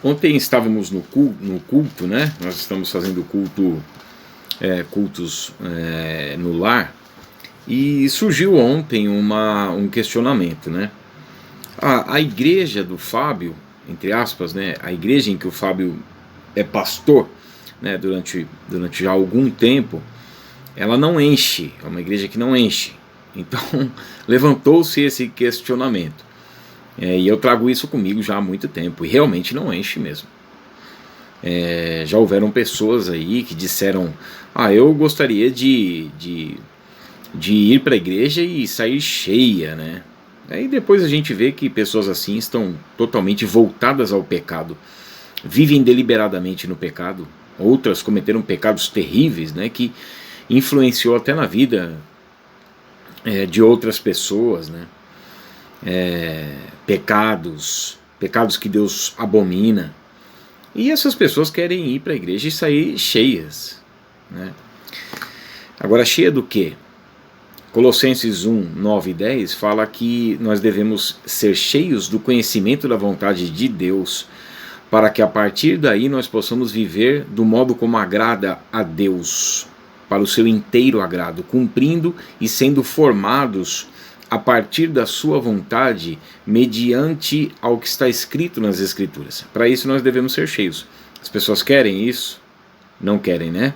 Ontem estávamos no culto, né? Nós estamos fazendo cultos no lar, e surgiu ontem um questionamento, né? A igreja do Fábio, entre aspas, né? A igreja em que o Fábio é pastor, né? Durante já algum tempo, ela não enche, é uma igreja que não enche. Então levantou-se esse questionamento. E eu trago isso comigo já há muito tempo, e realmente não enche mesmo. Já houveram pessoas aí que disseram: eu gostaria de ir para a igreja e sair cheia, né? Aí depois a gente vê que pessoas assim estão totalmente voltadas ao pecado, vivem deliberadamente no pecado. Outras cometeram pecados terríveis, né, que influenciou até na vida de outras pessoas, né? Pecados que Deus abomina. E essas pessoas querem ir para a igreja e sair cheias, né? Agora, cheia do quê? Colossenses 1, 9 e 10 fala que nós devemos ser cheios do conhecimento da vontade de Deus, para que a partir daí nós possamos viver do modo como agrada a Deus, para o seu inteiro agrado, cumprindo e sendo formados a partir da sua vontade, mediante ao que está escrito nas Escrituras. Para isso nós devemos ser cheios. As pessoas querem isso? Não querem, né?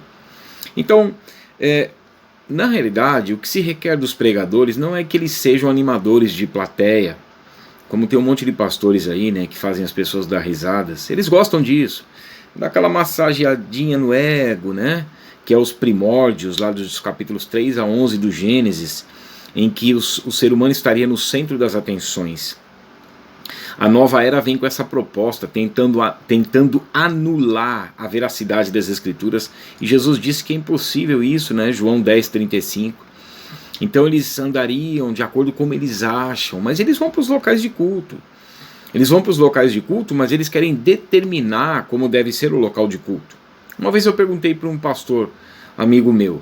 Então, na realidade, o que se requer dos pregadores não é que eles sejam animadores de plateia, como tem um monte de pastores aí, né, que fazem as pessoas dar risadas. Eles gostam disso, dá aquela massageadinha no ego, né, que é os primórdios lá dos capítulos 3 a 11 do Gênesis, em que o ser humano estaria no centro das atenções. A nova era vem com essa proposta, tentando anular a veracidade das Escrituras, e Jesus disse que é impossível isso, né? João 10:35. Então eles andariam de acordo com como eles acham, mas eles vão para os locais de culto. Eles vão para os locais de culto, mas eles querem determinar como deve ser o local de culto. Uma vez eu perguntei para um pastor, amigo meu,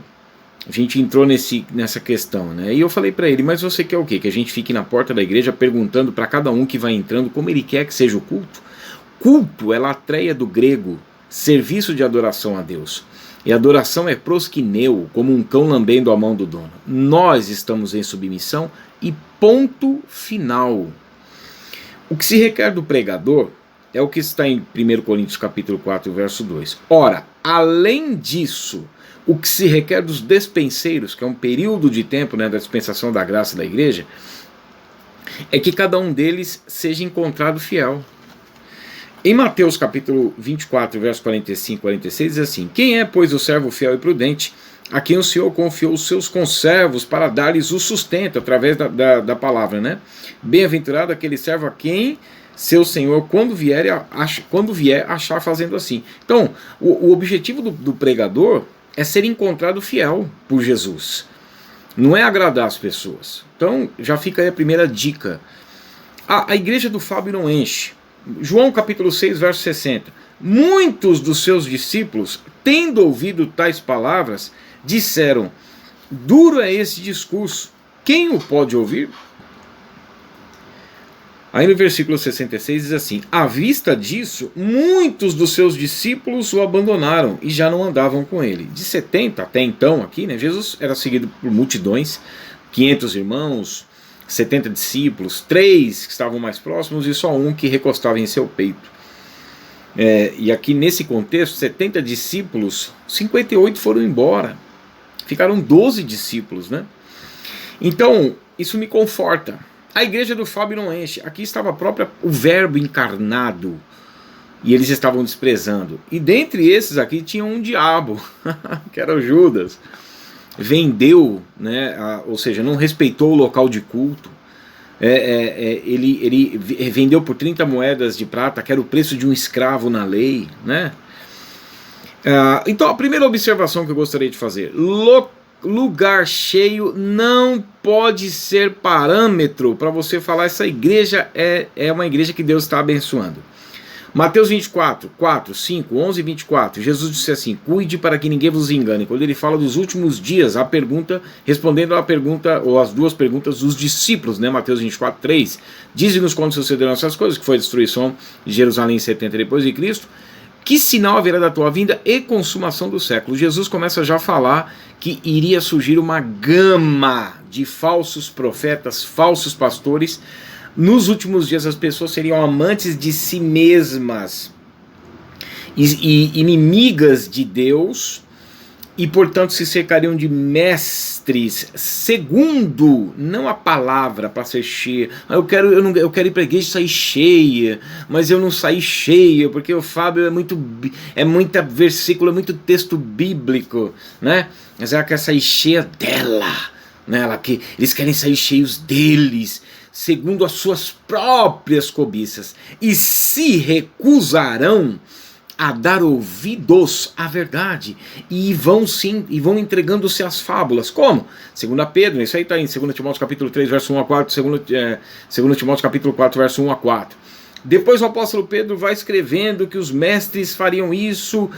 a gente entrou nessa questão, né? E eu falei para ele: mas você quer o quê? Que a gente fique na porta da igreja perguntando para cada um que vai entrando como ele quer que seja o culto? Culto é latreia do grego, serviço de adoração a Deus. E adoração é proskineu, como um cão lambendo a mão do dono. Nós estamos em submissão e ponto final. O que se requer do pregador é o que está em 1 Coríntios capítulo 4, verso 2. Ora, além disso, o que se requer dos despenseiros, que é um período de tempo, né, da dispensação da graça da igreja, é que cada um deles seja encontrado fiel. Em Mateus capítulo 24, verso 45 e 46, diz assim: quem é, pois, o servo fiel e prudente, a quem o Senhor confiou os seus conservos para dar-lhes o sustento, através da palavra, né? Bem-aventurado aquele servo a quem seu Senhor, quando vier achar fazendo assim. Então, o objetivo do pregador é ser encontrado fiel por Jesus. Não é agradar as pessoas. Então, já fica aí a primeira dica. A igreja do Fábio não enche. João capítulo 6, verso 60. Muitos dos seus discípulos, tendo ouvido tais palavras, disseram: duro é esse discurso, quem o pode ouvir? Aí no versículo 66 diz assim: à vista disso, muitos dos seus discípulos o abandonaram e já não andavam com ele. De 70 até então aqui, né, Jesus era seguido por multidões, 500 irmãos, 70 discípulos, 3 que estavam mais próximos e só um que recostava em seu peito. E aqui nesse contexto, 70 discípulos, 58 foram embora. Ficaram 12 discípulos, né? Então, isso me conforta. A igreja do Fábio não enche. Aqui estava o verbo encarnado, e eles estavam desprezando. E dentre esses aqui tinha um diabo, que era o Judas. Vendeu, né, ou seja, não respeitou o local de culto. Ele vendeu por 30 moedas de prata, que era o preço de um escravo na lei, né? Então a primeira observação que eu gostaria de fazer: lugar cheio não pode ser parâmetro para você falar essa igreja é uma igreja que Deus está abençoando. Mateus 24, 4, 5, 11 e 24, Jesus disse assim: cuide para que ninguém vos engane. Quando ele fala dos últimos dias, a pergunta, respondendo à pergunta, ou as duas perguntas dos discípulos, né? Mateus 24, 3, dize-nos quando sucederão essas coisas, que foi a destruição de Jerusalém em 70 depois de Cristo, que sinal haverá da tua vinda e consumação do século. Jesus começa já a falar que iria surgir uma gama de falsos profetas, falsos pastores. Nos últimos dias as pessoas seriam amantes de si mesmas e inimigas de Deus, e portanto se cercariam de mestres segundo, não a palavra para ser cheia. Eu quero ir para a igreja e sair cheia, mas eu não saí cheia, porque o Fábio é muita versículo, é muito texto bíblico, né? Mas ela quer sair cheia dela, né? Eles querem sair cheios deles, segundo as suas próprias cobiças, e se recusarão a dar ouvidos à verdade, e vão entregando-se às fábulas. Como? 2 Pedro, isso aí está em 2 Timóteo capítulo 3, verso 1 a 4, 2 Timóteo capítulo 4, verso 1 a 4. Depois o apóstolo Pedro vai escrevendo que os mestres fariam isso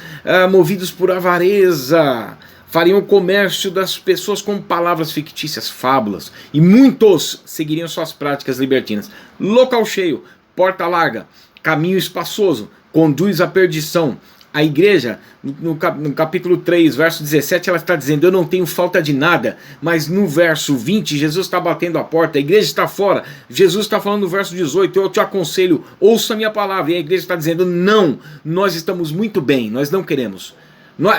movidos por avareza, fariam o comércio das pessoas com palavras fictícias, fábulas, e muitos seguiriam suas práticas libertinas. Local cheio, porta larga, caminho espaçoso, conduz à perdição. A igreja, no capítulo 3, verso 17, ela está dizendo: eu não tenho falta de nada. Mas no verso 20, Jesus está batendo a porta, a igreja está fora. Jesus está falando no verso 18: eu te aconselho, ouça a minha palavra. E a igreja está dizendo: não, nós estamos muito bem, nós não queremos.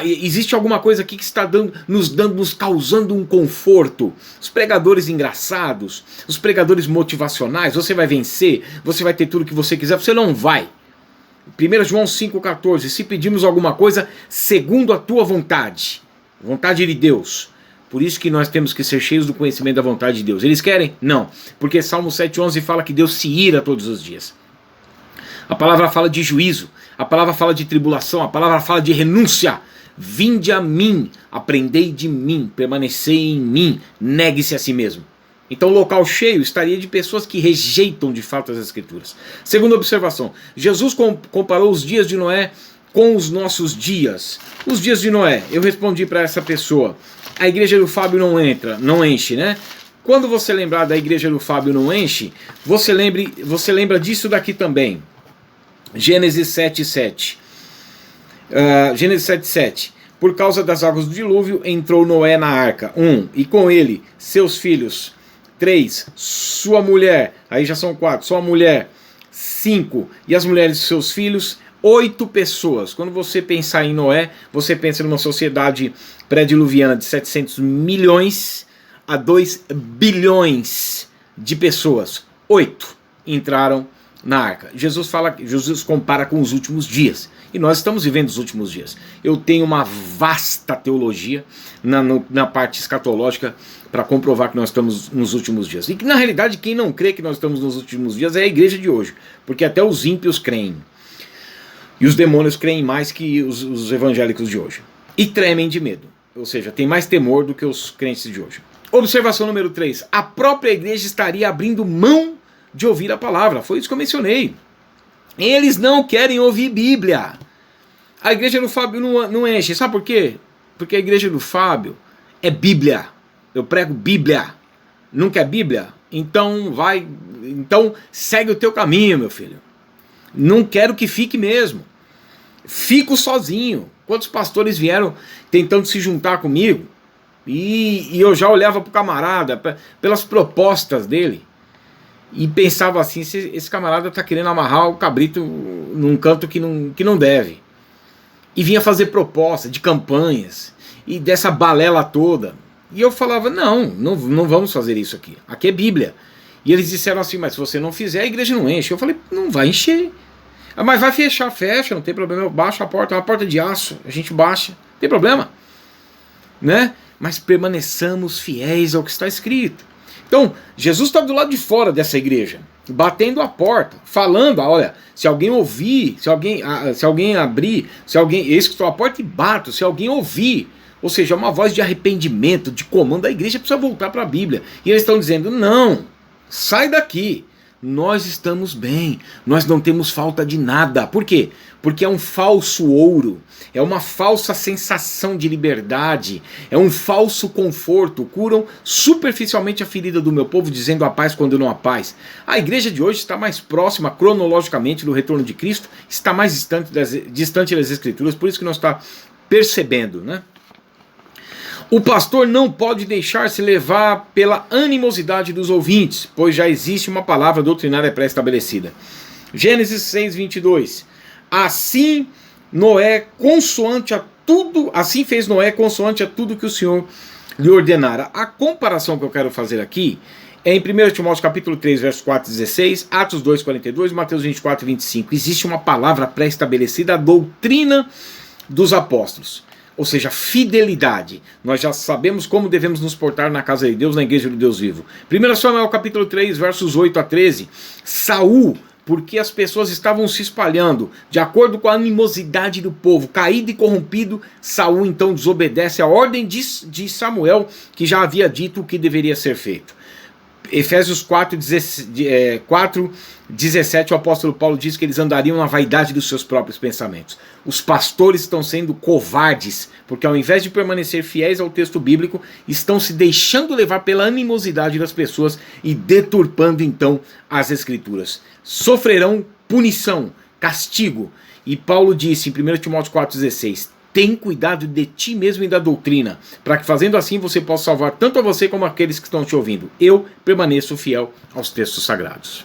Existe alguma coisa aqui que está nos causando um conforto. Os pregadores engraçados, os pregadores motivacionais: você vai vencer, você vai ter tudo que você quiser. Você não vai. 1 João 5,14, se pedimos alguma coisa segundo a tua vontade, vontade de Deus. Por isso que nós temos que ser cheios do conhecimento da vontade de Deus. Eles querem? Não, porque Salmo 7,11 fala que Deus se ira todos os dias. A palavra fala de juízo, a palavra fala de tribulação, a palavra fala de renúncia. Vinde a mim, aprendei de mim, permanecei em mim, negue-se a si mesmo. Então o local cheio estaria de pessoas que rejeitam de fato as Escrituras. Segunda observação, Jesus comparou os dias de Noé com os nossos dias. Os dias de Noé, eu respondi para essa pessoa: a igreja do Fábio não enche, né? Quando você lembrar da igreja do Fábio não enche, você lembra disso daqui também. Gênesis 7:7. Gênesis 7:7. Por causa das águas do dilúvio entrou Noé na arca. 1. E com ele seus filhos. 3. Sua mulher. Aí já são 4. Sua mulher. 5. E as mulheres de seus filhos. 8 pessoas. Quando você pensar em Noé, você pensa numa sociedade pré-diluviana de 700 milhões a 2 bilhões de pessoas. 8 entraram na arca. Jesus compara com os últimos dias. E nós estamos vivendo os últimos dias. Eu tenho uma vasta teologia na parte escatológica para comprovar que nós estamos nos últimos dias. E que na realidade quem não crê que nós estamos nos últimos dias é a igreja de hoje. Porque até os ímpios creem. E os demônios creem mais que os evangélicos de hoje. E tremem de medo. Ou seja, tem mais temor do que os crentes de hoje. Observação número 3. A própria igreja estaria abrindo mão de ouvir a palavra. Foi isso que eu mencionei. Eles não querem ouvir Bíblia. A igreja do Fábio não enche. Sabe por quê? Porque a igreja do Fábio é Bíblia. Eu prego Bíblia. Não quer Bíblia? Então segue o teu caminho, meu filho. Não quero que fique mesmo. Fico sozinho. Quantos pastores vieram tentando se juntar comigo? E eu já olhava para o camarada, pelas propostas dele, e pensava assim: esse camarada está querendo amarrar o cabrito num canto que não deve. E vinha fazer proposta de campanhas, e dessa balela toda. E eu falava: não vamos fazer isso aqui. Aqui é Bíblia. E eles disseram assim: mas se você não fizer, a igreja não enche. Eu falei: não vai encher. Mas vai fechar, fecha, não tem problema. Eu baixo a porta, é uma porta de aço, a gente baixa, não tem problema. Né? Mas permaneçamos fiéis ao que está escrito. Então, Jesus está do lado de fora dessa igreja, batendo a porta, falando: olha, se alguém ouvir, se alguém abrir, eis que estou à porta e bato, se alguém ouvir, ou seja, uma voz de arrependimento, de comando, da igreja precisa voltar para a Bíblia. E eles estão dizendo: não, sai daqui, nós estamos bem, nós não temos falta de nada. Por quê? Porque é um falso ouro, é uma falsa sensação de liberdade, é um falso conforto. Curam superficialmente a ferida do meu povo, dizendo a paz quando não há paz. A igreja de hoje está mais próxima cronologicamente do retorno de Cristo, está mais distante das Escrituras, por isso que não está percebendo, né? O pastor não pode deixar-se levar pela animosidade dos ouvintes, pois já existe uma palavra doutrinária pré-estabelecida. Gênesis 6:22. Assim fez Noé consoante a tudo que o Senhor lhe ordenara. A comparação que eu quero fazer aqui é em 1 Timóteo capítulo 3, verso 4 e 16, Atos 2:42, Mateus 24:25. Existe uma palavra pré-estabelecida, a doutrina dos apóstolos. Ou seja, fidelidade. Nós já sabemos como devemos nos portar na casa de Deus, na igreja do Deus vivo. 1 Samuel capítulo 3, versos 8 a 13. Saul, porque as pessoas estavam se espalhando, de acordo com a animosidade do povo, caído e corrompido, Saul então desobedece a ordem de Samuel, que já havia dito o que deveria ser feito. Efésios 4:17, o apóstolo Paulo diz que eles andariam na vaidade dos seus próprios pensamentos. Os pastores estão sendo covardes, porque ao invés de permanecer fiéis ao texto bíblico, estão se deixando levar pela animosidade das pessoas e deturpando então as escrituras. Sofrerão punição, castigo. E Paulo disse em 1 Timóteo 4,16, tem cuidado de ti mesmo e da doutrina, para que fazendo assim você possa salvar tanto a você como aqueles que estão te ouvindo. Eu permaneço fiel aos textos sagrados.